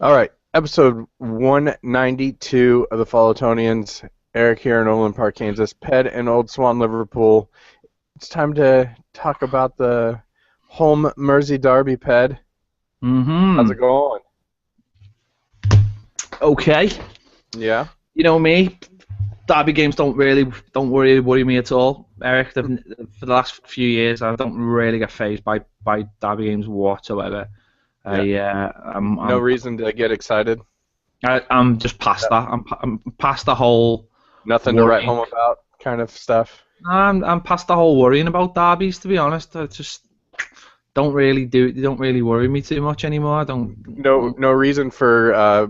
All right, episode 192 of the Follow-tonians. Eric here in Overland Park, Kansas. Ped in Old Swan, Liverpool. It's time to talk about the home Mersey derby, Ped. How's it Hmm. going? Okay. Yeah. You know me. Derby games don't really worry me at all, Eric. For the last few years, I don't really get phased by derby games whatsoever. Yeah. I I'm No I'm reason to get excited. I'm just past No- that. I'm past the whole Nothing to write worrying. home about, kind of stuff. I'm past the whole worrying about derbies. To be honest, I just don't really do. They don't really worry me too much anymore. I No, don't no reason for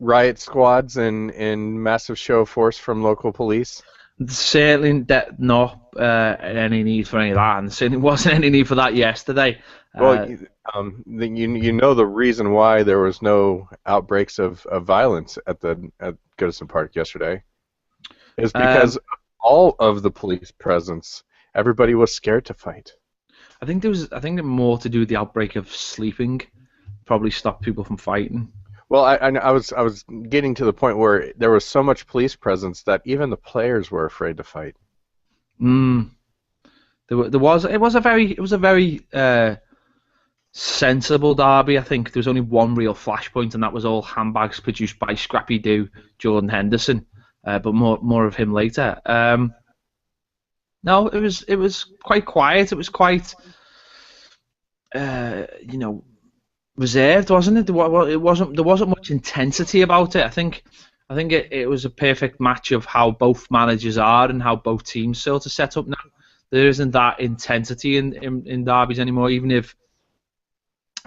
riot squads and massive show of force from local police. Certainly not any need for any of that, and certainly wasn't any need for that yesterday. Well, Uh, you know the reason why there was no outbreaks of violence at Goodison Park yesterday is um, because all of the police presence, everybody was scared to fight. I think it more to do with the outbreak of sleeping, probably stopped people from fighting. Well, I was getting to the point where there was so much police presence that even the players were afraid to fight. Mm. There was it was a very sensible derby. I think there was only one real flashpoint, and that was all handbags produced by Scrappy Doo Jordan Henderson. But more of him later. No, it was quite quiet. It was quite you know, reserved, wasn't it? There wasn't much intensity about it. I think it was a perfect match of how both managers are and how both teams sort of set up now. There isn't that intensity in derbies anymore. Even if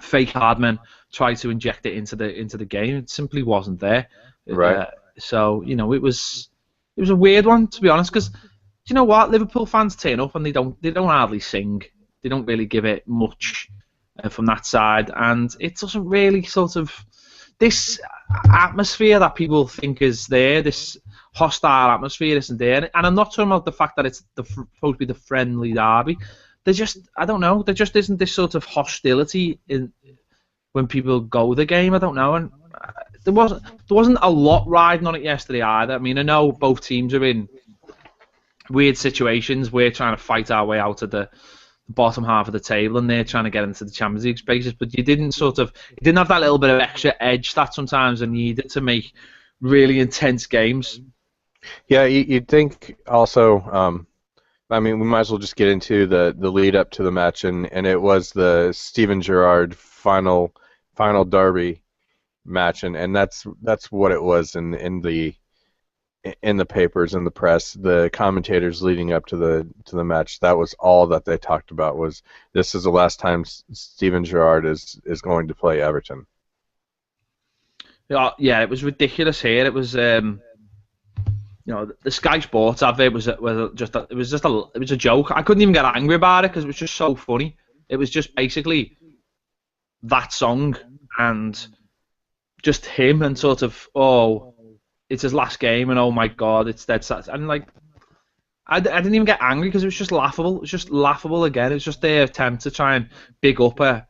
fake hardmen try to inject it into the game, it simply wasn't there. Right. Uh, so it was a weird one, to be honest, because do you know what? Liverpool fans turn up and they don't hardly sing. They don't really give it much from that side, and it doesn't really sort of this atmosphere that people think is there. This hostile atmosphere isn't there, and I'm not talking about the fact that it's supposed to be the friendly derby. I don't know. There just isn't this sort of hostility in when people go the game. I don't know, and there wasn't a lot riding on it yesterday either. I mean, I know both teams are in weird situations. We're trying to fight our way out of the bottom half of the table, and they're trying to get into the Champions League spaces. But you didn't have that little bit of extra edge that sometimes are needed to make really intense games. Yeah, you'd think also. I mean, we might as well just get into the lead up to the match, and it was the Steven Gerrard final derby match, and that's what it was in the papers and the press, the commentators leading up to the match. That was all that they talked about was this is the last time Steven Gerrard is going to play Everton. Yeah, yeah, it was ridiculous here. It was, the Sky Sports advert it was a joke. I couldn't even get angry about it because it was just so funny. It was just basically that song and just him and sort of it's his last game and oh my god, it's dead sad. And like I didn't even get angry because it was just laughable. It was just laughable again. It was just their attempt to try and big up a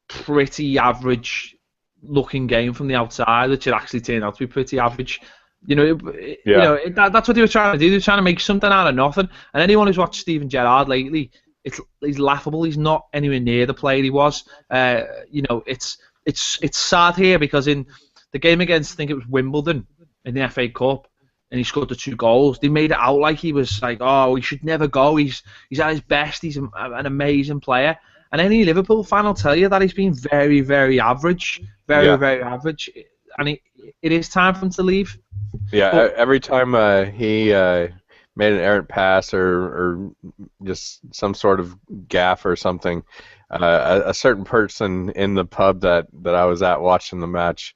pretty average looking game from the outside, which it actually turned out to be pretty average. Yeah, That's what they were trying to do. They were trying to make something out of nothing. And anyone who's watched Steven Gerrard lately, he's laughable. He's not anywhere near the player he was. It's sad here because in the game against, I think it was Wimbledon in the FA Cup, and he scored the two goals. They made it out like he was like, oh, he should never go. He's at his best. He's an amazing player. And any Liverpool fan will tell you that he's been very, very average, very, yeah, very average. And it is time for him to leave. yeah. But Every time he made an errant pass or just some sort of gaff or something, a certain person in the pub that I was at watching the match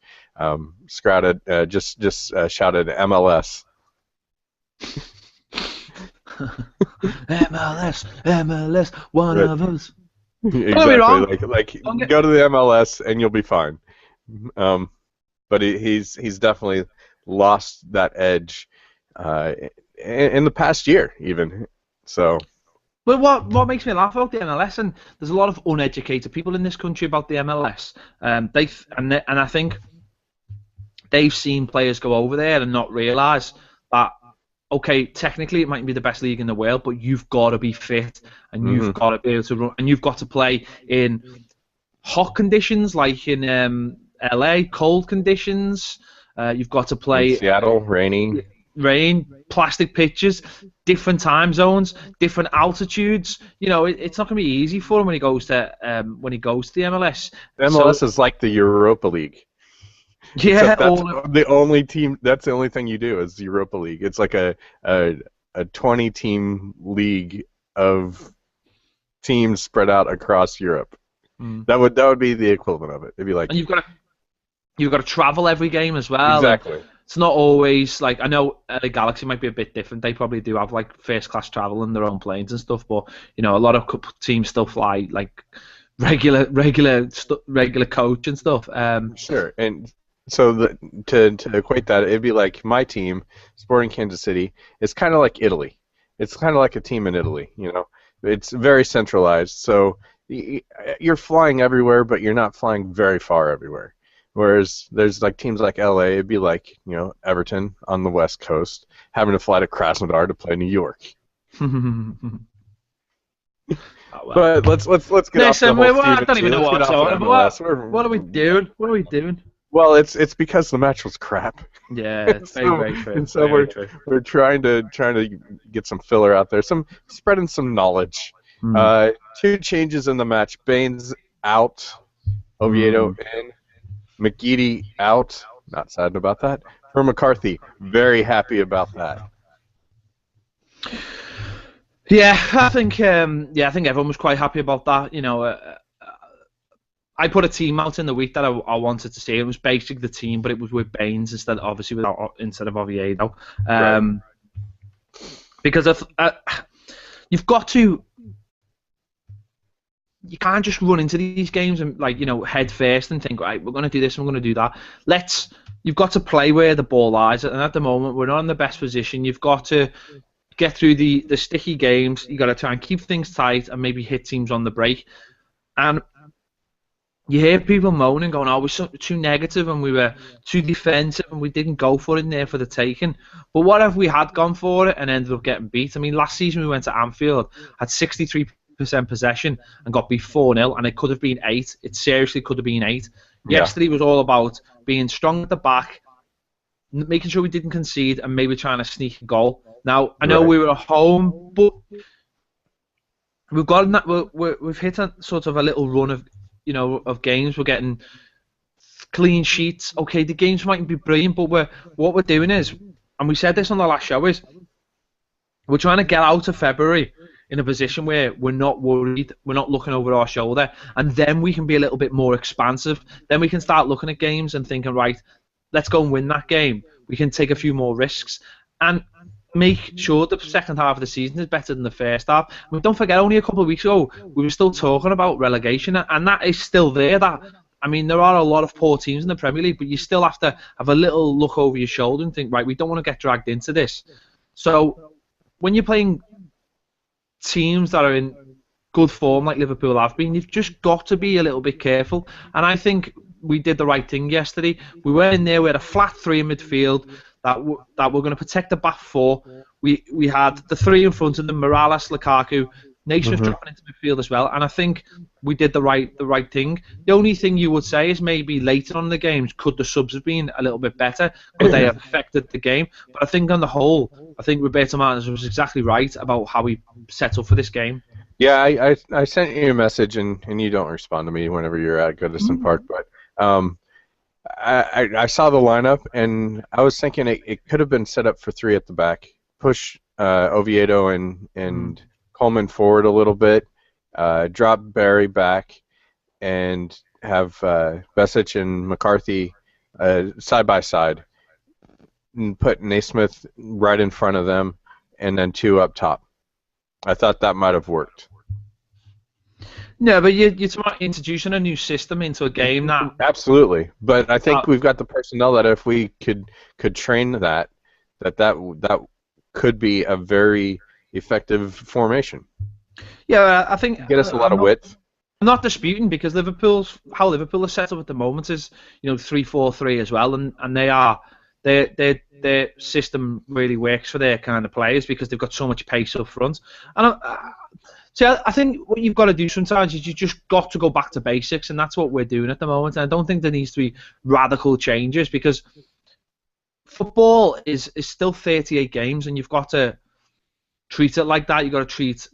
scouted just shouted MLS. MLS, MLS, one Right. of us. Don't get me Exactly. wrong. Like Don't get go to the MLS and you'll be fine. Um, but he's definitely lost that edge uh, in the past year even. So But what makes me laugh about the MLS, and there's a lot of uneducated people in this country about the MLS. And I think they've seen players go over there and not realise that, okay, technically it might be the best league in the world, but you've got to be fit and you've Hmm. got to be able to run, and you've got to play in hot conditions like in LA, cold conditions. You've got to In play Seattle, rainy. rain, plastic pitches, different time zones, different altitudes. It's not going to be easy for him when he goes to the MLS. The So MLS is like the Europa League, yeah, except that's the only team. That's the only thing you do is the Europa League. It's like a 20-team league of teams spread out across Europe. mm. That would be the equivalent of it. It'd be like And you've got to travel every game as well. And exactly. it's not always like, I know the Galaxy might be a bit different. They probably do have like first class travel in their own planes and stuff, but a lot of teams still fly like regular coach and stuff. Sure. And so to equate that, it'd be like my team, Sporting Kansas City, is kind of like Italy. It's kind of like a team in Italy. It's very centralized. So you're flying everywhere, but you're not flying very far everywhere. Whereas there's like teams like LA, it'd be like Everton on the West Coast having to fly to Krasnodar to play New York. Oh, well. But let's get off the Listen, whole I Steven don't even T. know Let's what's get off on. the MLS. What are we doing? What are we doing? Well, it's because the match was crap. Yeah, it's very true. And so Very true. we're trying to get some filler out there, spreading some knowledge. Mm. 2 changes in the match: Baines out, Oviedo in, McGeady out. Not sad about that. For McCarthy, very happy about that. Yeah, I think everyone was quite happy about that. I put a team out in the week that I wanted to see. It was basically the team, but it was with Baines instead of Oviedo. Right. Because you've got to. You can't just run into these games and head first and think, right, we're going to do this and we're going to do that. You've got to play where the ball lies, and at the moment we're not in the best position. You've got to get through the sticky games. You've got to try and keep things tight and maybe hit teams on the break. And you hear people moaning, going, "Oh, we're too negative and we were too defensive and we didn't go for it in there for the taking." But what if we had gone for it and ended up getting beat? I mean, last season we went to Anfield, had 63% possession and got beat 4-0, and it could have been 8. It seriously could have been 8. Yeah. Yesterday was all about being strong at the back, making sure we didn't concede, and maybe trying to sneak a goal. Now, I know Right. we were at home, but we've hit a sort of a little run of games. We're getting clean sheets. Okay, the games mightn't be brilliant, but what we're doing is, and we said this on the last show, is we're trying to get out of February in a position where we're not worried, we're not looking over our shoulder, and then we can be a little bit more expansive. Then we can start looking at games and thinking, right, let's go and win that game. We can take a few more risks and make sure the second half of the season is better than the first half. I mean, don't forget, only a couple of weeks ago, we were still talking about relegation, and that is still there. There are a lot of poor teams in the Premier League, but you still have to have a little look over your shoulder and think, right, we don't want to get dragged into this. So when you're playing teams that are in good form like Liverpool have been, you've just got to be a little bit careful. And I think we did the right thing yesterday. We went in there, we had a flat 3 in midfield that we're going to protect the back 4. We had the 3 in front of them, Morales, Lukaku, Naismith dropping into midfield as well, and I think we did the right thing. The only thing you would say is maybe later on in the games, could the subs have been a little bit better? Could they have affected the game? But I think on the whole, I think Roberto Martinez was exactly right about how we set up for this game. Yeah, I sent you a message and you don't respond to me whenever you're at Goodison Park, but I saw the lineup and I was thinking it could have been set up for 3 at the back. Push Oviedo and Coleman forward a little bit, drop Barry back, and have Besic and McCarthy side by side, and put Naismith right in front of them, and then 2 up top. I thought that might have worked. No, but you're talking about introducing a new system into a game now. Absolutely, but I think we've got the personnel that if we could train that could be a very effective formation. Yeah, I think get us a lot of width. I'm not disputing because how Liverpool are set up at the moment is 3-4-3 as well, and their system really works for their kind of players because they've got so much pace up front. And I think what you've got to do sometimes is you just got to go back to basics, and that's what we're doing at the moment. And I don't think there needs to be radical changes because football is still 38 games, and you've got to treat it like that. You've got to treat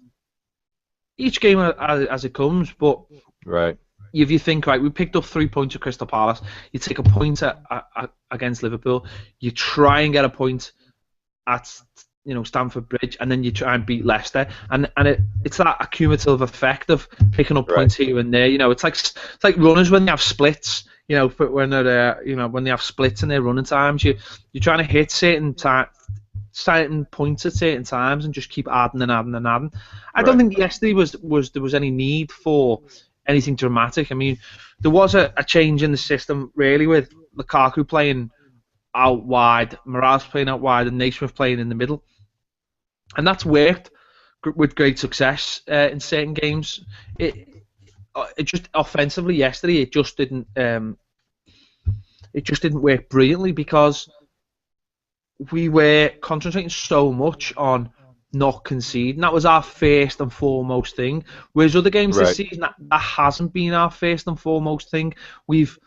each game as it comes, but right. If you think, right, we picked up 3 points at Crystal Palace, you take a point against Liverpool, you try and get a point at Stamford Bridge, and then you try and beat Leicester, and it's that accumulative effect of picking up points here and there. It's like runners when they have splits. When they have splits in their running times, you're trying to hit certain points at certain times and just keep adding and adding and adding. I don't think yesterday there was any need for anything dramatic. I mean, there was a change in the system really with Lukaku playing out wide, Morales playing out wide, and Naismith playing in the middle, and that's worked with great success in certain games. It just offensively yesterday it just didn't work brilliantly because we were concentrating so much on not conceding. That was our first and foremost thing. Whereas other games this season, that hasn't been our first and foremost thing. We've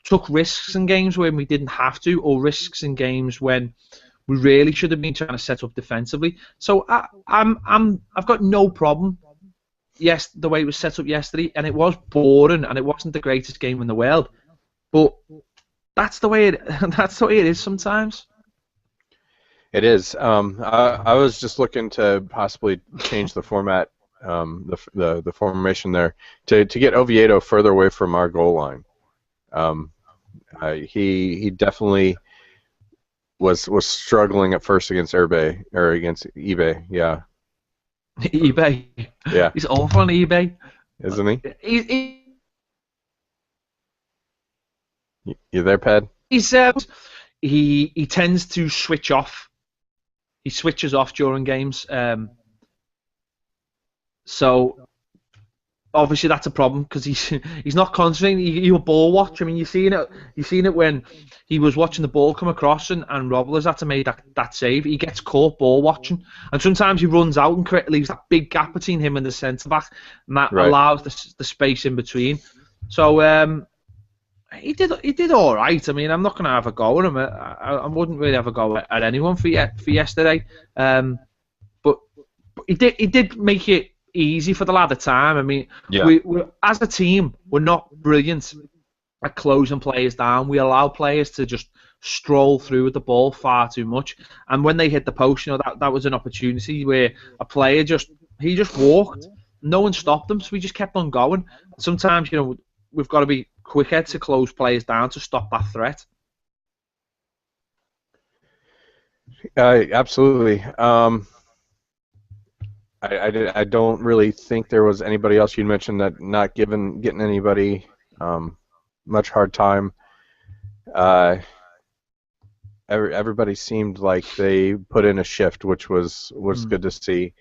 took risks in games when we didn't have to, or risks in games when we really should have been trying to set up defensively. So I've got no problem. Yes, the way it was set up yesterday, and it was boring, and it wasn't the greatest game in the world. But that's the way it is sometimes. It is. I was just looking to possibly change the format, the formation there to get Oviedo further away from our goal line. He definitely was struggling at first against eBay. Yeah. eBay. Yeah. He's awful on eBay, isn't he? You there, Ped? He tends to switch off. He switches off during games, so obviously that's a problem because he's not concentrating. He'll ball watch. I mean, you've seen it when he was watching the ball come across and Robles had to make that save. He gets caught ball watching, and sometimes he runs out and leaves that big gap between him and the centre back, and that allows the space in between. So he did all right. I mean, I'm not going to have a go at him. I wouldn't really have a go at anyone for yesterday. But he did make it easy for the lad at time. I mean, we as a team, we're not brilliant at closing players down. We allow players to just stroll through with the ball far too much. And when they hit the post, that was an opportunity where a player just walked. No one stopped him, so we just kept on going. Sometimes, we've got to be quicker to close players down to stop that threat. Absolutely. I don't really think there was anybody else. You mentioned that not getting anybody much hard time. Everybody seemed like they put in a shift, which was good to see.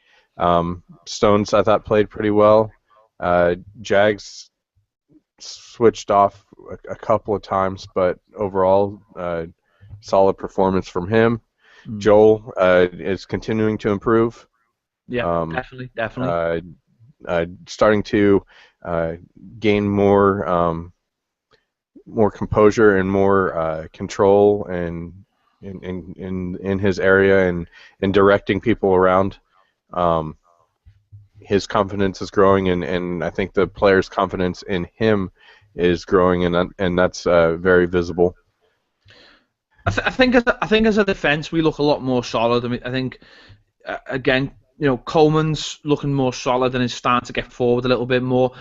Stones, I thought, played pretty well. Jags switched off a couple of times, but overall, solid performance from him. Joel is continuing to improve. Yeah, definitely. Starting to gain more composure and more control and in his area and directing people around. His confidence is growing, and I think the players' confidence in him is growing, and that's very visible. I think as a defence, we look a lot more solid. I mean, I think again, Coleman's looking more solid and is starting to get forward a little bit more.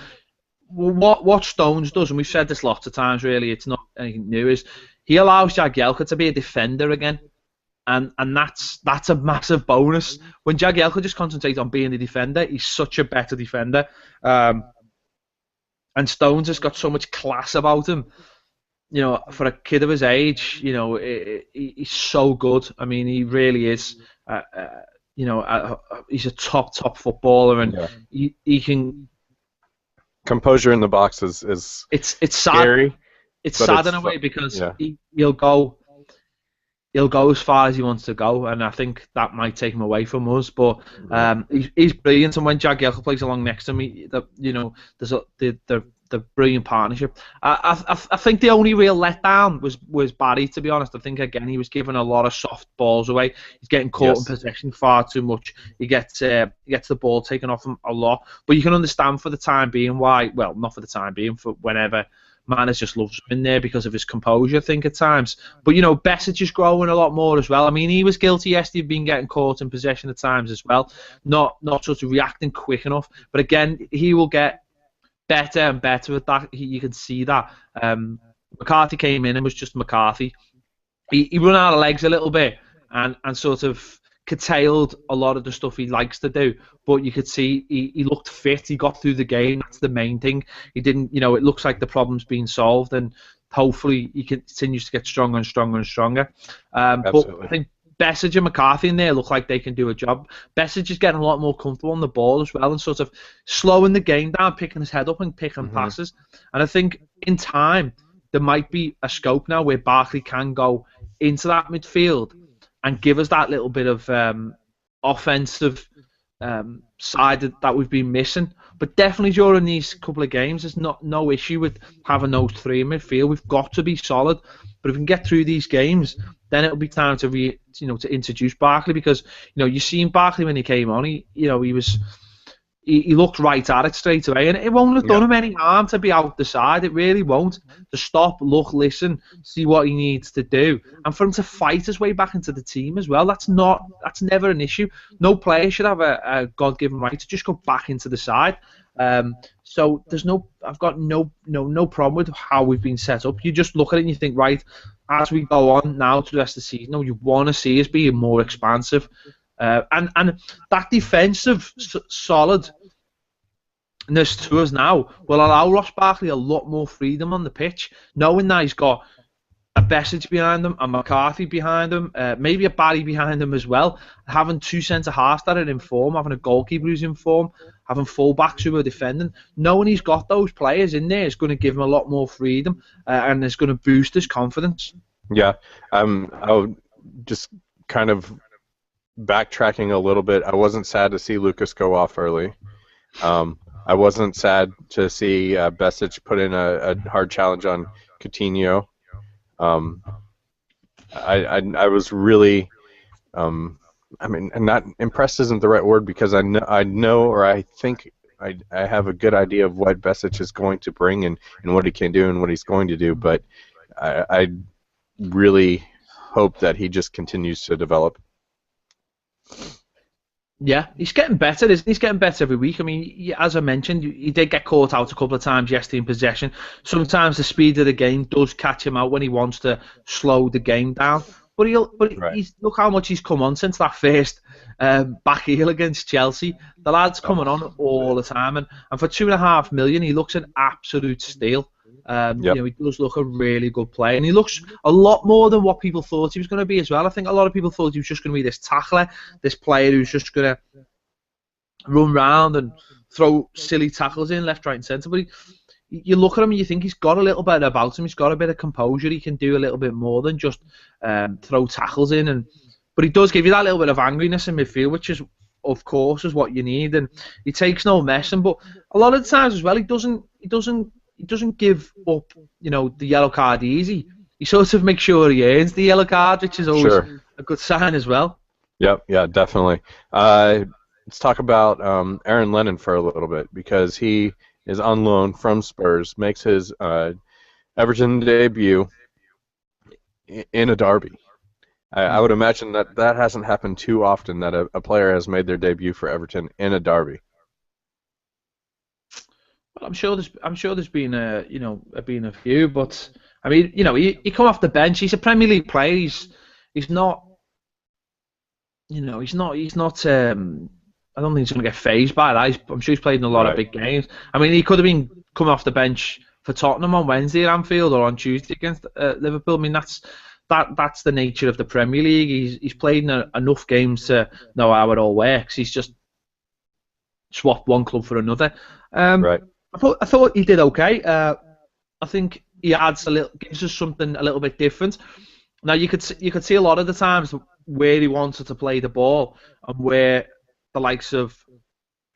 What Stones does, and we've said this lots of times, really, it's not anything new, is he allows Jagielka to be a defender again. And that's a massive bonus. When Jagielka just concentrates on being a defender, he's such a better defender. And Stones has got so much class about him. For a kid of his age, he's so good. I mean, he really is. he's a top footballer, and Yeah. he can. Composure in the box is It's sad. scary, It's but sad it's in a way because yeah. he'll go as far as he wants to go, and I think that might take him away from us. But Yeah. he's brilliant, and when Jagielka plays along next to me, there's the brilliant partnership. I think the only real letdown was Barry, to be honest. I think again he was giving a lot of soft balls away. He's getting caught in Yes. possession far too much. He gets the ball taken off him a lot. But you can understand for the time being why. Well, not for the time being, for whenever. Manners just loves him in there because of his composure, I think, at times. But, Besic is growing a lot more as well. I mean, he was guilty yesterday of being getting caught in possession at times as well, not sort of reacting quick enough. But again, he will get better and better at that. You can see that. McCarthy came in and was just McCarthy. He run out of legs a little bit and sort of curtailed a lot of the stuff he likes to do, but you could see he looked fit. He got through the game. That's the main thing. He didn't, it looks like the problem's being solved, and hopefully he continues to get stronger and stronger and stronger. But I think Besic and McCarthy in there look like they can do a job. Besic is getting a lot more comfortable on the ball as well, and sort of slowing the game down, picking his head up and picking passes. And I think in time there might be a scope now where Barkley can go into that midfield and give us that little bit of offensive side that we've been missing. But definitely during these couple of games, there's no issue with having those three in midfield. We've got to be solid. But if we can get through these games, then it'll be time to to introduce Barkley, because you seen Barkley when he came on. He looked right at it straight away, and it won't have done him any harm to be out the side. It really won't. To stop, look, listen, see what he needs to do, and for him to fight his way back into the team as well. That's never an issue. No player should have a God-given right to just go back into the side. So I've got no problem with how we've been set up. You just look at it and you think, right, as we go on now to the rest of the season, you want to see us being more expansive. And that defensive solidness to us now will allow Ross Barkley a lot more freedom on the pitch, knowing that he's got a Besic behind him, a McCarthy behind him, maybe a Barry behind him as well. Having two centre-halves that are in form, having a goalkeeper who's in form, having full-backs who are defending, knowing he's got those players in there is going to give him a lot more freedom, and it's going to boost his confidence. Yeah, I'll just kind of backtracking a little bit. I wasn't sad to see Lucas go off early. I wasn't sad to see Besic put in a hard challenge on Coutinho. I was really, not impressed isn't the right word, because I know, or I think I have a good idea of what Besic is going to bring and what he can do and what he's going to do, but I really hope that he just continues to develop. Yeah, he's getting better, isn't he? He's getting better every week. I mean, as I mentioned, he did get caught out a couple of times yesterday in possession. Sometimes the speed of the game does catch him out when he wants to slow the game down. But look how much he's come on since that first back heel against Chelsea. The lad's coming on all the time, and for $2.5 million, he looks an absolute steal. He does look a really good player, and he looks a lot more than what people thought he was going to be as well. I think a lot of people thought he was just going to be this tackler, this player who's just going to run round and throw silly tackles in left, right, and centre. But you look at him and you think he's got a little bit about him. He's got a bit of composure. He can do a little bit more than just throw tackles in, but he does give you that little bit of angriness in midfield, which is, of course, is what you need. And he takes no messing, but a lot of the times as well, he doesn't give up, the yellow card easy. He sort of makes sure he earns the yellow card, which is always a good sign as well. Yep, yeah, definitely. Let's talk about Arron Lennon for a little bit, because he is on loan from Spurs, makes his Everton debut in a derby. I would imagine that hasn't happened too often, that a player has made their debut for Everton in a derby. Well, I'm sure there's been a few, but I mean, he come off the bench. He's a Premier League player. He's not. He's not. I don't think he's going to get phased by that. I'm sure he's played in a lot of big games. I mean, he could have been coming off the bench for Tottenham on Wednesday at Anfield, or on Tuesday against Liverpool. I mean, that's that's the nature of the Premier League. He's played enough games to know how it all works. He's just swapped one club for another. Right. I thought he did okay. I think he gives us something a little bit different. Now you could see a lot of the times where he wanted to play the ball and where the likes of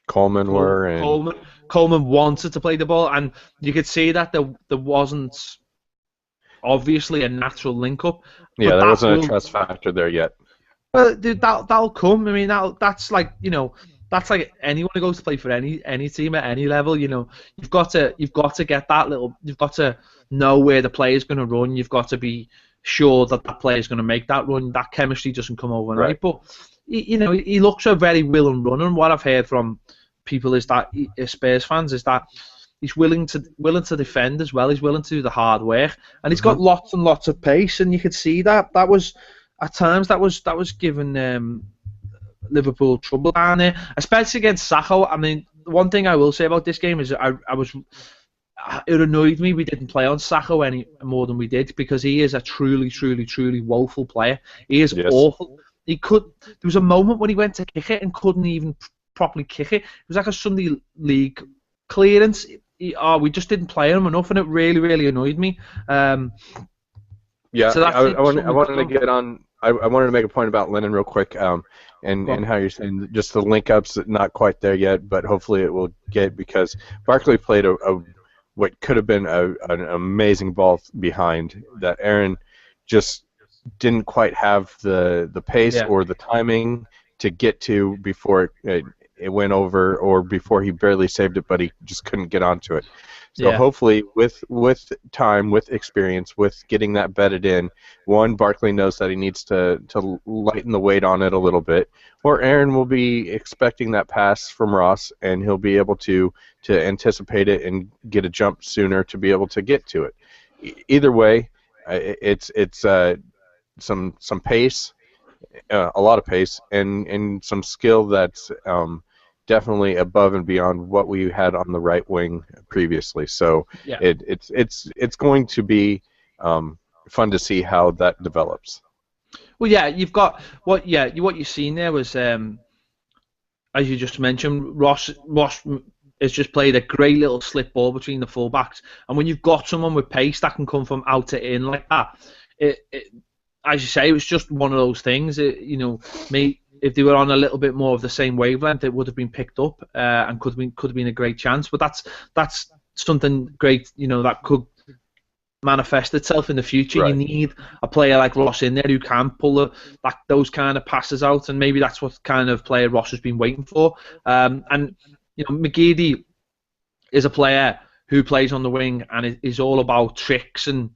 Coleman were, and Coleman wanted to play the ball, and you could see that there wasn't obviously a natural link up. yeah, there wasn't a trust factor there yet. Well, dude, that'll come. I mean, that's like that's like anyone who goes to play for any team at any level. You've got to get that little. You've got to know where the player's going to run. You've got to be sure that player's going to make that run. That chemistry doesn't come overnight. Right. But he looks a very willing runner. And what I've heard from people is that Spurs fans is that he's willing to defend as well. He's willing to do the hard work, and he's got lots and lots of pace. And you could see that was at times that was giving Liverpool trouble down there, especially against Sakho. I mean, one thing I will say about this game is it annoyed me we didn't play on Sakho any more than we did, because he is a truly woeful player. He is awful. There was a moment when he went to kick it and couldn't even properly kick it. It was like a Sunday League clearance. We just didn't play him enough, and it really annoyed me. Yeah, so I wanted to get on. I wanted to make a point about Lennon real quick, and how you're saying just the link ups not quite there yet, but hopefully it will get, because Barkley played what could have been an amazing ball behind that Arron just didn't quite have the pace or the timing to get to before it went over, or before he barely saved it, but he just couldn't get onto it. So hopefully with time, with experience, with getting that bedded in, Barkley knows that he needs to lighten the weight on it a little bit, or Arron will be expecting that pass from Ross, and he'll be able to anticipate it and get a jump sooner to be able to get to it. Either way, it's some pace, a lot of pace, and some skill that's definitely above and beyond what we had on the right wing previously. So it's going to be fun to see how that develops. Well, yeah, you've got what you've seen there was, as you just mentioned, Ross has just played a great little slip ball between the fullbacks, and when you've got someone with pace that can come from out to in like that, as you say, it was just one of those things. If they were on a little bit more of the same wavelength, it would have been picked up and could have been a great chance. But that's something great, that could manifest itself in the future. Right. You need a player like Ross in there who can pull those kind of passes out, and maybe that's what kind of player Ross has been waiting for. And McGeady is a player who plays on the wing and is all about tricks and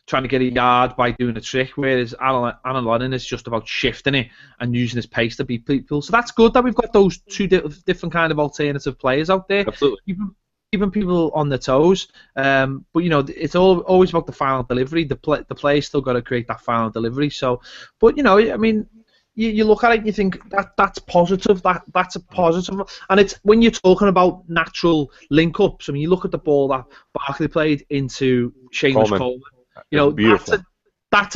trying to get a yard by doing a trick, whereas Arron Lennon is just about shifting it and using his pace to beat people. So that's good that we've got those two different kind of alternative players out there. Absolutely. Keeping people on their toes. But, it's always about the final delivery. The player's still got to create that final delivery. So, but, I mean, you look at it and you think that's positive. That's a positive. And it's when you're talking about natural link-ups, I mean, you look at the ball that Barkley played into Seamus Coleman. Beautiful. That's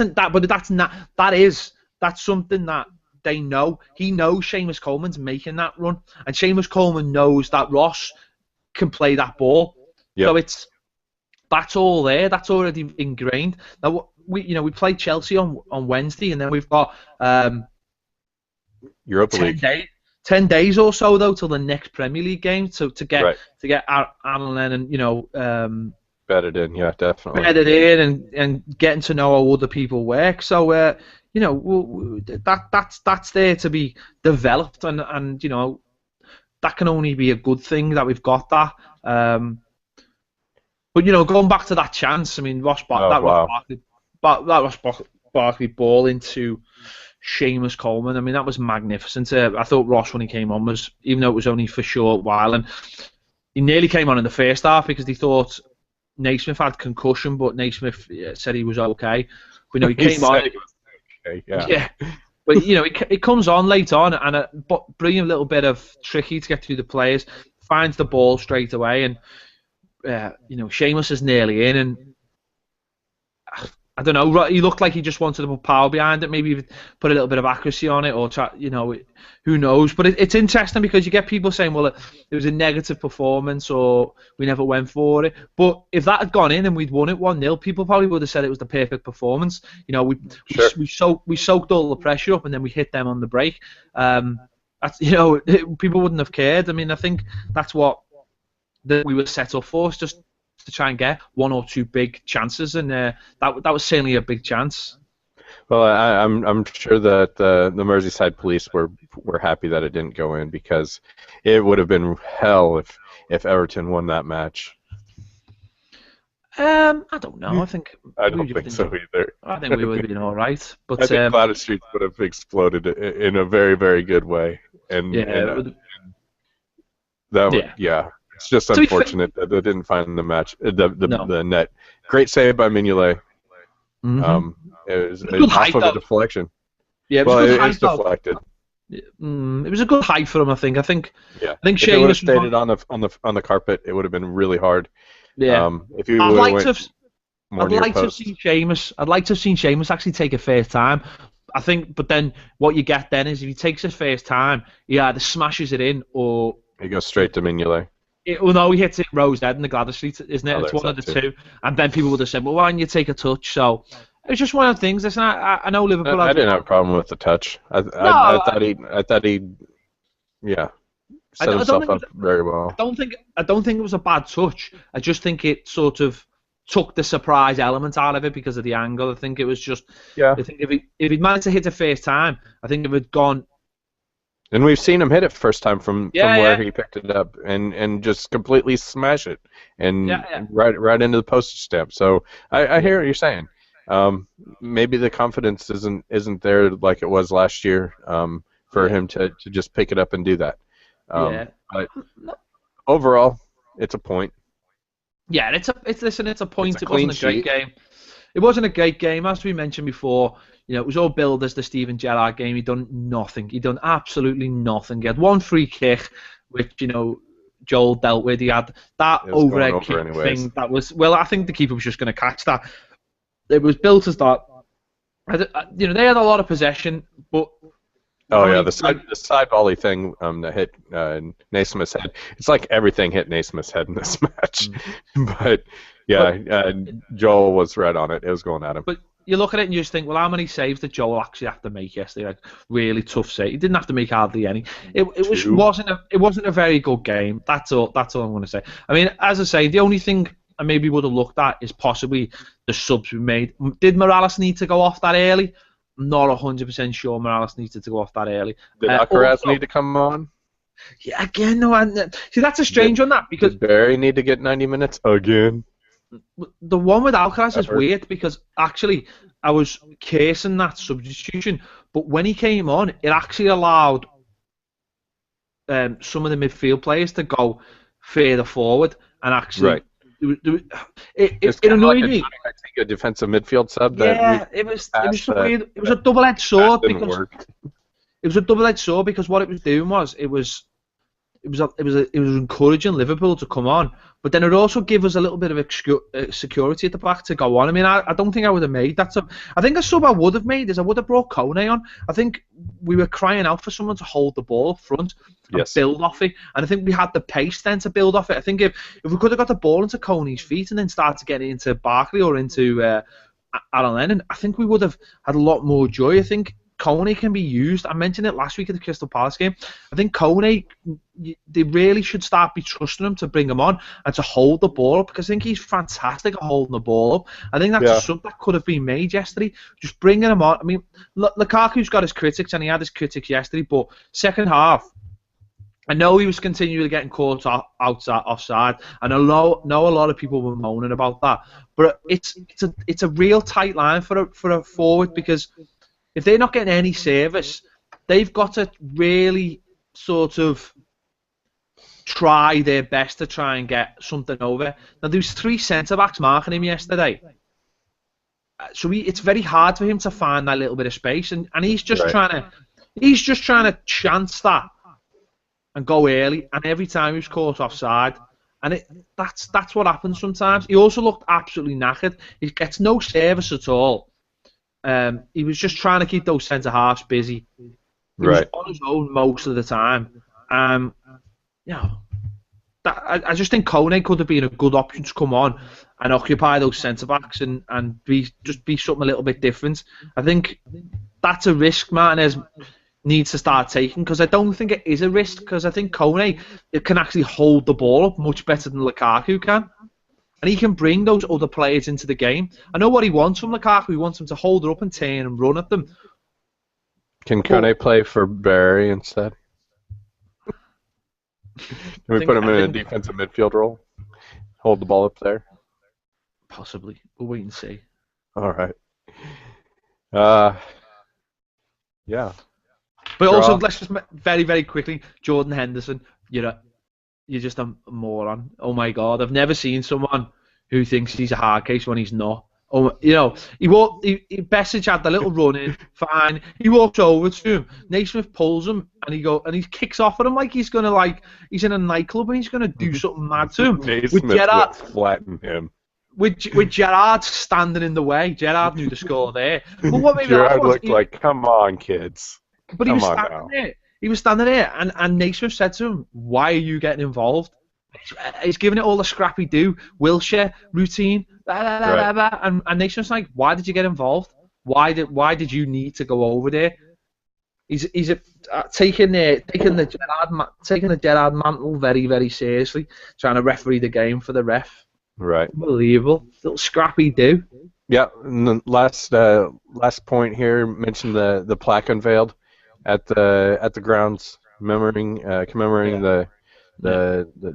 something that they know. He knows Seamus Coleman's making that run, and Seamus Coleman knows that Ross can play that ball. Yep. So that's all there. That's already ingrained. Now we play Chelsea on Wednesday, and then we've got Europa League. 10 days or so though till the next Premier League game. So to get Arron Lennon, bedded in, yeah, definitely. Bedded in and getting to know how other people work. So, that's there to be developed, and that can only be a good thing that we've got that. But going back to that chance, I mean, Ross Barkley ball into Seamus Coleman. I mean, that was magnificent. I thought Ross, when he came on, even though it was only for a short while, and he nearly came on in the first half because he thought Naismith had concussion, but Naismith said he was okay. But he came on. Okay, yeah. But it comes on late on, and brilliant little bit of tricky to get through the players, finds the ball straight away, and Seamus is nearly in, and I don't know. He looked like he just wanted to put power behind it. Maybe even put a little bit of accuracy on it, or try, who knows? But it's interesting because you get people saying, "Well, it was a negative performance, or we never went for it." But if that had gone in and we'd won it 1-0, people probably would have said it was the perfect performance. We soaked all the pressure up, and then we hit them on the break. People wouldn't have cared. I mean, I think that's what we were set up for, just to try and get one or two big chances, and that was certainly a big chance. Well, I'm sure that the Merseyside police were happy that it didn't go in, because it would have been hell if Everton won that match. I don't know. I don't think so either. I think we would have been all right. But I think Gladys Street would have exploded in a very, very good way. It's just unfortunate that they didn't find the match, the net. Great save by Mignolet. Mm-hmm. It was off of a deflection. Yeah, it was deflected. It was a good height for him, I think. I think if it would have stayed on the carpet, it would have been really hard. Yeah. If you I'd like to have seen Seamus. I'd like to have seen Seamus actually take a first time. I think, but then what you get then is if he takes his first time, he either smashes it in or he goes straight to Mignolet. He hits it Rose Head in the Gladys Street, isn't it? It's one of the two. And then people would have said, well, why didn't you take a touch? So it was just one of the things. Listen, I know Liverpool. I didn't have a problem with the touch. I thought he set himself up very well. I don't think it was a bad touch. I just think it sort of took the surprise element out of it because of the angle. I think it was just. Yeah. I think if he'd managed to hit it first time, I think if it had gone. And we've seen him hit it first time from where he picked it up and just completely smash it and right into the postage stamp. So I hear what you're saying. Maybe the confidence isn't there like it was last year for him to just pick it up and do that. But overall, it's a point. Yeah, it's a point. It's a it wasn't a great game. It wasn't a great game, as we mentioned before. It was all billed as the Steven Gerrard game. He'd done nothing. He'd done absolutely nothing. He had one free kick, which Joel dealt with. He had that overhead kick thing. That was I think the keeper was just going to catch that. It was built as that. They had a lot of possession, but. The side volley thing that hit Naismith's head. It's like everything hit Naismith's head in this match. But Joel was right on it. It was going at him. But you look at it and you just think, well, how many saves did Joel actually have to make yesterday? Like really tough save. He didn't have to make hardly any. It wasn't a very good game. That's all I'm going to say. I mean, as I say, the only thing I maybe would have looked at is possibly the subs we made. Did Morales need to go off that early? I'm not 100% sure Morales needed to go off that early. Did Alcaraz need to come on? Yeah, again, no. See, that's a strange one, that, because... Did Barry need to get 90 minutes again? The one with Alcaraz is weird, because actually I was cursing that substitution, but when he came on, it actually allowed some of the midfield players to go further forward, and actually... Right. It annoyed me. I think a defensive midfield sub. It was weird. It was a double-edged sword because it was a double-edged sword because what it was doing was it was encouraging Liverpool to come on, but then it also gave us a little bit of security at the back to go on. I mean, I don't think I would have made that sub. I think a sub I would have made is I would have brought Kone on. I think we were crying out for someone to hold the ball up front and build off it, and I think we had the pace then to build off it. I think if we could have got the ball into Kone's feet and then started getting into Barkley or into Arron Lennon, I think we would have had a lot more joy. I think Kone can be used. I mentioned it last week at the Crystal Palace game. I think Kone, they really should start be trusting him to bring him on and to hold the ball up, because I think he's fantastic at holding the ball up. I think that's something that could have been made yesterday. Just bringing him on. I mean, Lukaku's got his critics, and he had his critics yesterday, but second half, I know he was continually getting caught offside, and I know a lot of people were moaning about that. But it's a real tight line for a forward, because if they're not getting any service, they've got to really sort of try their best to try and get something over. Now, there's 3 centre-backs marking him yesterday. So it's very hard for him to find that little bit of space, and he's just trying to chance that and go early, and every time he was caught offside. And that's what happens sometimes. He also looked absolutely knackered. He gets no service at all. He was just trying to keep those centre halves busy. He was Right. on his own most of the time. You know, I just think Kone could have been a good option to come on and occupy those centre backs and be something a little bit different. I think that's a risk Martinez needs to start taking, because I don't think it is a risk, because I think Kone can actually hold the ball up much better than Lukaku can. And he can bring those other players into the game. I know what he wants from Lukaku. He wants him to hold it up and turn and run at them. Can Kone play for Barry instead? Can we put him in a defensive midfield role? Hold the ball up there? Possibly. We'll wait and see. All right. Yeah. But also, let's just very, very quickly, Jordan Henderson, you're just a moron. Oh my God, I've never seen someone who thinks he's a hard case when he's not. Oh, Besic had the little run in, fine. He walks over to him. Naismith pulls him, and he kicks off at him like he's he's in a nightclub and he's gonna do something mad to him. Naismith with Gerrard flatten him. With Gerrard standing in the way. Gerrard knew the score there. But what made Gerrard looked like, come on, kids. But he was standing there. He was standing there, and Naismith said to him, "Why are you getting involved?" He's giving it all the scrappy do, Wilshere routine, right. And Naismith's like, "Why did you get involved? Why did you need to go over there?" He's taking the Gerrard mantle very, very seriously, trying to referee the game for the ref. Right. Unbelievable. Little scrappy do. Yeah. And the last point here, mentioned the plaque unveiled at the grounds, commemorating the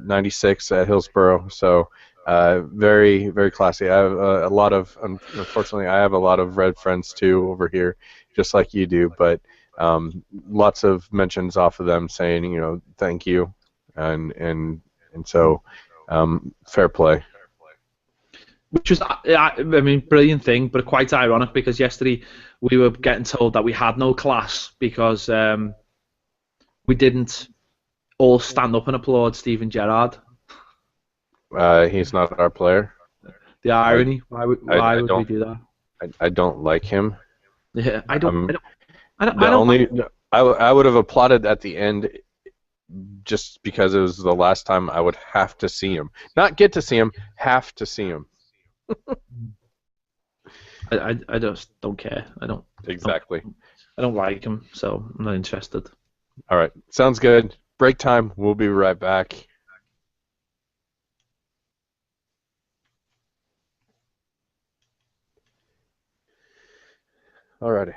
96 at Hillsborough. So very, very classy. I have unfortunately I have a lot of Red friends too over here, just like you do, but lots of mentions off of them saying, thank you, and so fair play. Which was, brilliant thing, but quite ironic, because yesterday we were getting told that we had no class because we didn't all stand up and applaud Steven Gerrard. He's not our player. The irony. Why would we do that? I don't like him. Yeah, I would have applauded at the end just because it was the last time I would have to see him. Not get to see him, have to see him. I just don't care. I don't like him, so I'm not interested. All right, sounds good. Break time. We'll be right back. All righty.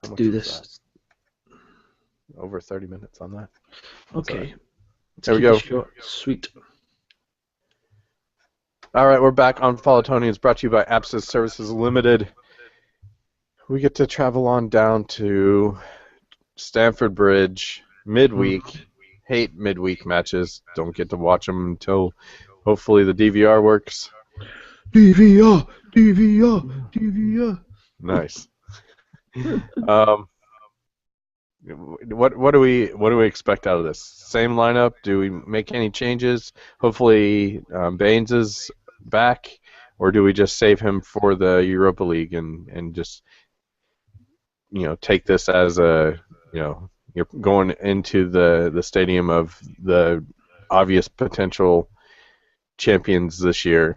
Let's do this. Over 30 minutes on that. Okay. There we go. Short. Sweet. All right, we're back on Follow-tonians, brought to you by Abscess Services Limited. We get to travel on down to Stamford Bridge midweek. Hate midweek matches. Don't get to watch them until hopefully the DVR works. DVR. Nice. What do we expect out of this? Same lineup? Do we make any changes? Hopefully Baines is back, or do we just save him for the Europa League and just take this as a you're going into the stadium of the obvious potential champions this year?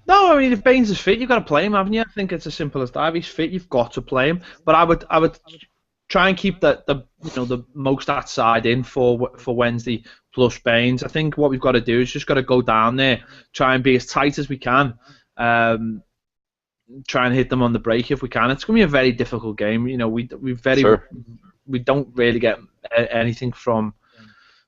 No, if Baines is fit, you've got to play him, haven't you? I think it's as simple as that. If he's fit, you've got to play him. But I would try and keep the most outside in for Wednesday plus Baines. I think what we've got to do is just got to go down there, try and be as tight as we can, try and hit them on the break if we can. It's going to be a very difficult game. We don't really get anything from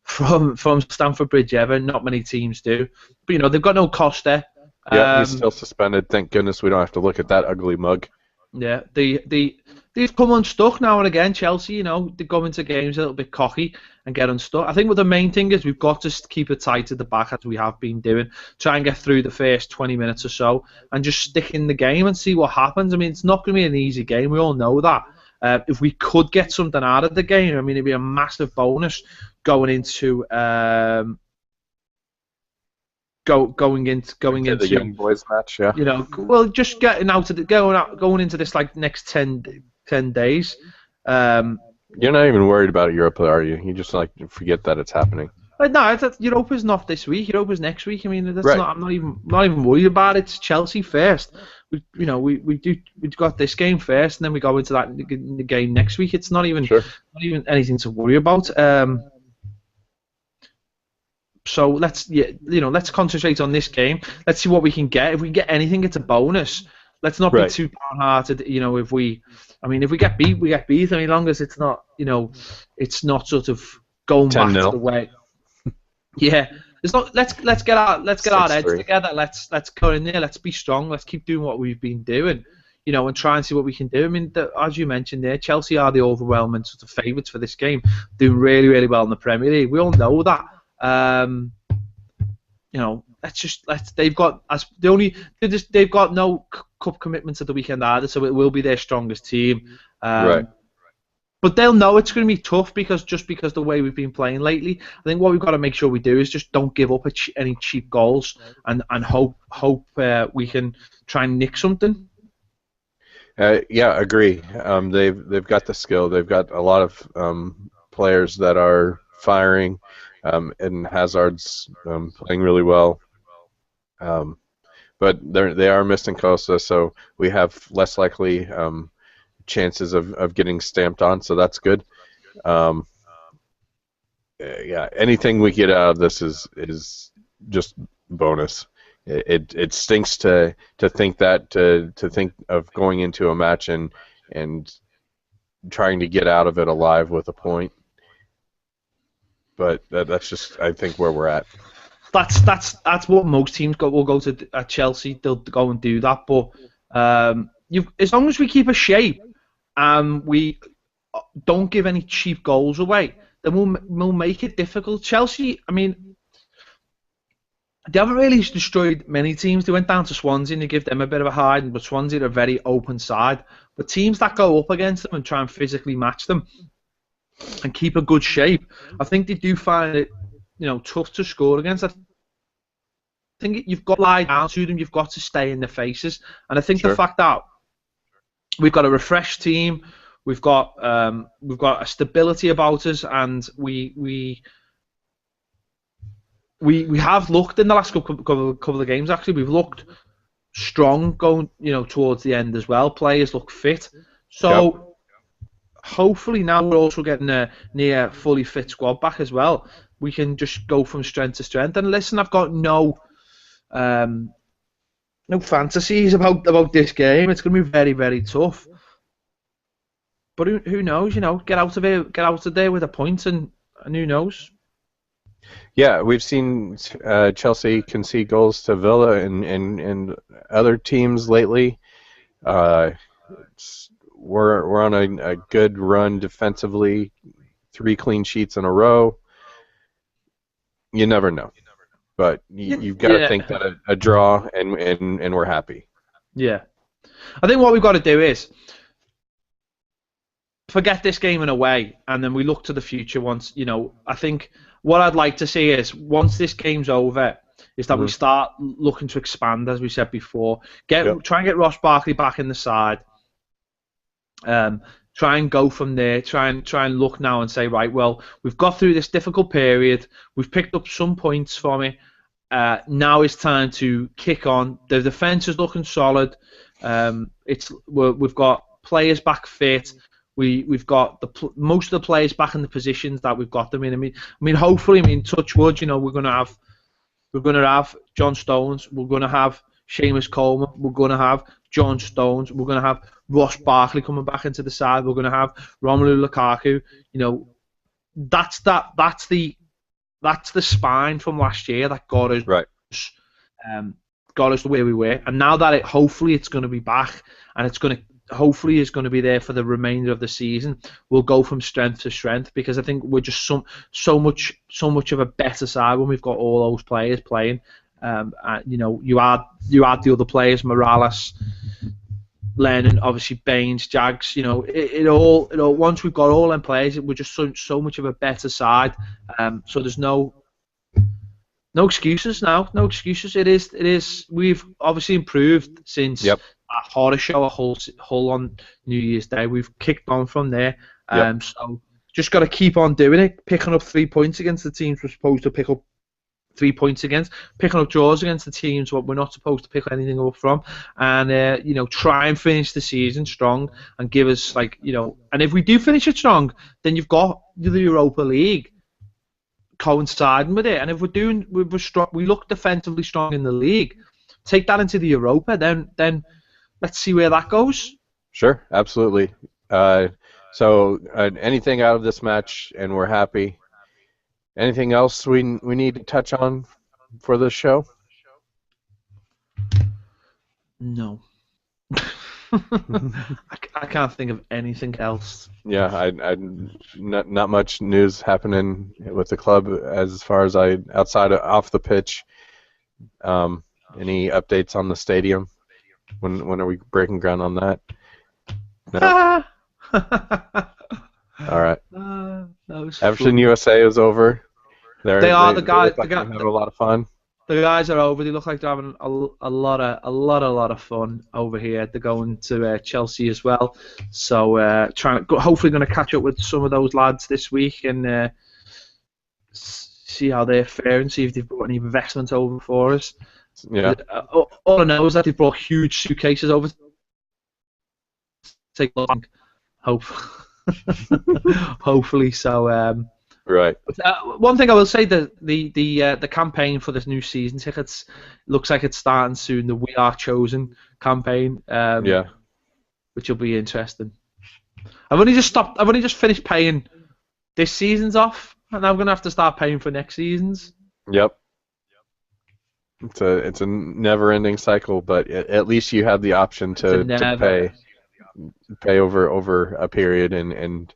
Stamford Bridge ever. Not many teams do. But they've got no cost there. Yeah, he's still suspended. Thank goodness we don't have to look at that ugly mug. Yeah, they've come unstuck now and again. Chelsea, they go into games a little bit cocky and get unstuck. I think what the main thing is we've got to keep it tight at the back as we have been doing. Try and get through the first 20 minutes or so and just stick in the game and see what happens. It's not going to be an easy game. We all know that. If we could get something out of the game, I mean, it'd be a massive bonus going into going Into the into young boys match, yeah. well, just getting out of going into this like next 10 days. You're not even worried about Europa, are you? You just like forget that it's happening. No, Europa's not this week. Europa's next week. I mean, that's Right. not. I'm not even worried about it. It's Chelsea first. We've got this game first, and then we go into the game next week. It's not even anything to worry about. So let's concentrate on this game. Let's see what we can get. If we get anything, it's a bonus. Let's not be too downhearted. If we get beat, we get beat. I mean, as long as it's not, it's not sort of going back to the way. Yeah, let's get our heads together. Let's go in there. Let's be strong. Let's keep doing what we've been doing, and try and see what we can do. I mean, as you mentioned there, Chelsea are the overwhelming sort of favourites for this game, doing really, really well in the Premier League. We all know that. They've got no cup commitments at the weekend either, so it will be their strongest team. Right. But they'll know it's going to be tough because the way we've been playing lately. I think what we've got to make sure we do is just don't give up any cheap goals and hope we can try and nick something. Yeah, agree. They've got the skill. They've got a lot of players that are firing, and Hazard's playing really well. But they are missing Costa, so we have less likely chances of getting stamped on, so that's good. Yeah, anything we get out of this is just bonus. It stinks to think to think of going into a match and trying to get out of it alive with a point. But that's just, I think, where we're at. That's what most teams will go to at Chelsea. They'll go and do that. But as long as we keep a shape and we don't give any cheap goals away, then we'll make it difficult. Chelsea, I mean, they haven't really destroyed many teams. They went down to Swansea and they give them a bit of a hide, but Swansea are a very open side. But teams that go up against them and try and physically match them and keep a good shape, I think they do find it, tough to score against. I think you've got to lie down to them. You've got to stay in their faces. And I think the fact that we've got a refreshed team, we've got a stability about us, and we have looked in the last couple of games. Actually, we've looked strong going, towards the end as well. Players look fit, so hopefully now we're also getting a near fully fit squad back as well. We can just go from strength to strength. And listen, I've got no fantasies about this game. It's going to be very, very tough. But who knows? Get out of there with a point, and who knows? Yeah, we've seen Chelsea concede goals to Villa and other teams lately. We're on a good run defensively, 3 clean sheets in a row. You never know, but you've got to think that a draw and we're happy. Yeah, I think what we've got to do is forget this game in a way, and then we look to the future. Once I think what I'd like to see is once this game's over, is that we start looking to expand, as we said before. Try and get Ross Barkley back in the side. Try and go from there. Try and look now and say, right, well, we've got through this difficult period. We've picked up some points from it. Now it's time to kick on. The defence is looking solid. We've got players back fit. We've got most of the players back in the positions that we've got them in. I mean, hopefully, touch wood. We're gonna have John Stones. We're gonna have Seamus Coleman. We're gonna have John Stones. We're gonna have Ross Barkley coming back into the side. We're gonna have Romelu Lukaku. That's the spine from last year that got us got us to where we were. And now that hopefully it's going to be back, and it's going to hopefully is going to be there for the remainder of the season. We'll go from strength to strength, because I think we're just so much of a better side when we've got all those players playing. You add the other players, Morales, Lennon, obviously Baines, Jags. It all. Once we've got all them players, we're just so much of a better side. So there's no excuses now. No excuses. It is. We've obviously improved since Yep. our horror show, a Hull on New Year's Day. We've kicked on from there. Yep. So just got to keep on doing it, picking up 3 points against the teams we're supposed to pick up 3 points against, picking up draws against the teams what we're not supposed to pick anything up from, and try and finish the season strong and give us and if we do finish it strong, then you've got the Europa League coinciding with it. And if we're strong, we look defensively strong in the league. Take that into the Europa, then let's see where that goes. Sure, absolutely. So anything out of this match, and we're happy. Anything else we need to touch on for this show? No. I can't think of anything else. Yeah, I not much news happening with the club as far as off the pitch. Any updates on the stadium? When are we breaking ground on that? No. All right. Everton USA is over. They are the guys. They're having a lot of fun. The guys are over. They look like they're having a lot of fun over here. They're going to Chelsea as well. So hopefully going to catch up with some of those lads this week and see how they're faring. See if they've brought any investment over for us. Yeah. All I know is that they've brought huge suitcases over. Take long. Hopefully. So. Right. One thing I will say, the campaign for this new season tickets looks like it's starting soon. The We Are Chosen campaign, which will be interesting. I've only just finished paying this season's off, and I'm gonna have to start paying for next season's. Yep. It's a never-ending cycle, but at least you have the option to pay over a period and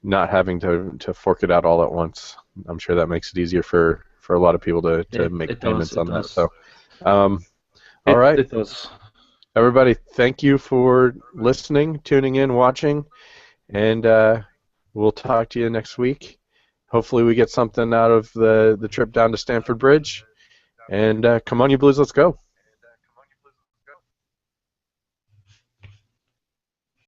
not having to fork it out all at once. I'm sure that makes it easier for a lot of people to make payments on that. So, all right. It does. Everybody, thank you for listening, tuning in, watching, and we'll talk to you next week. Hopefully we get something out of the trip down to Stamford Bridge. And come on, you Blues, let's go.